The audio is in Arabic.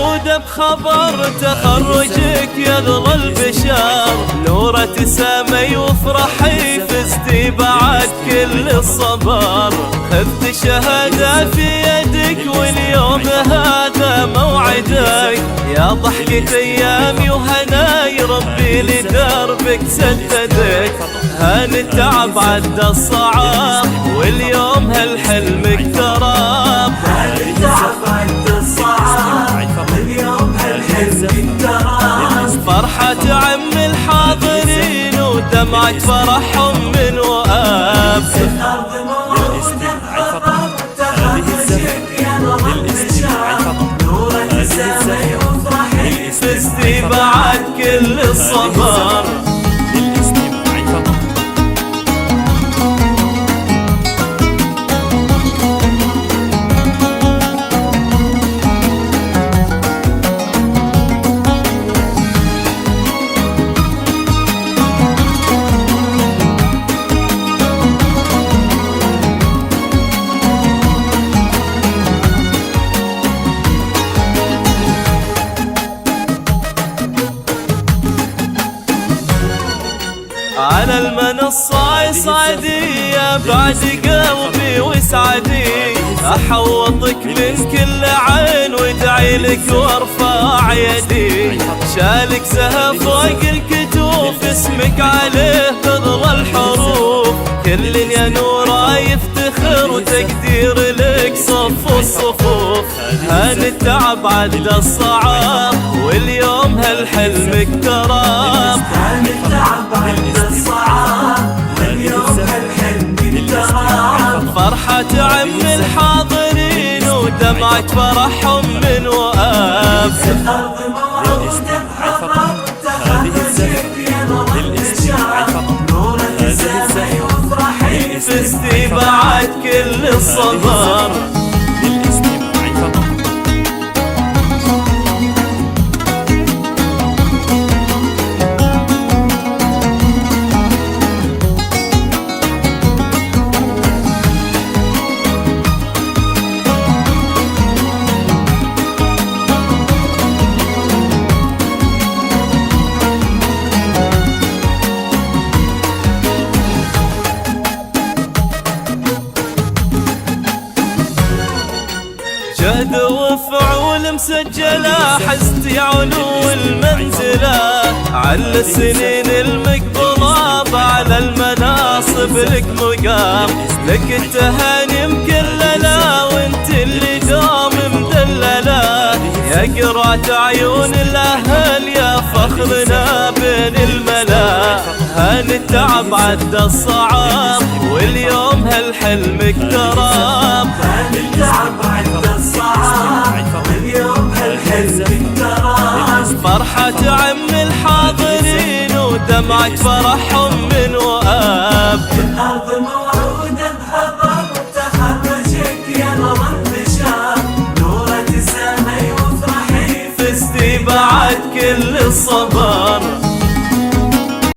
موعودة بخبر تخرجك يغلى البشر، نورة سامي وافرحي فزتي بعد كل الصبر، خذت شهادة في يدك واليوم هذا موعدك، يا ضحكة ايامي وهناي ربي لدربك سددك، هان التعب عدى الصعاب واليوم هالحلم اقترب، هان التعب عدى الصعاب واليوم هالحلم اقترب، فرحة تعم الحاضرين ودمعة فرحهم من وآب، الأرض موعودة بخبر تخرجك يا نور البشر، نورة سامي وافرحي فزتي بعد كل الصبر. على المنصة صعدية بعد قلبي وسعدي، أحوطك من كل عين وادعي لك وارفع يدي، شالك سهم فوق الكتوف اسمك عليه تغلى الحروف، كل يا نورا يفتخر وتقدير لك صف الصفوف، هان التعب عدى الصعاب واليوم هالحلم اقترب، هان التعب عدى الصعاب واليوم هالحلم اقترب، فرحة تعم الحاضرين ودمعة فرحهم من وآب، الأرض موعودة بخبر تخرجك يا نور البشر، نورة سامي وافرحي فزتي بعد كل الصبر. جهد وفعول مسجلة حزتي علو المنزلة، على السنين المقبلة على المناصب لك مقام، لك التهاني مكللة وانت اللي دام مدللة، يا قرة عيون الأهل يا فخرنا بين الملا، هان التعب عدى الصعاب واليوم هالحلم اقترب، هان التعب عدى الصعاب واليوم هالحلم اقترب، فرحة تعم الحاضرين ودمعة فرحهم من وآب، الأرض موعودة بخبر تخرجك يا نور البشر، نورة سامي وافرحي فزتي بعد كل الصبر.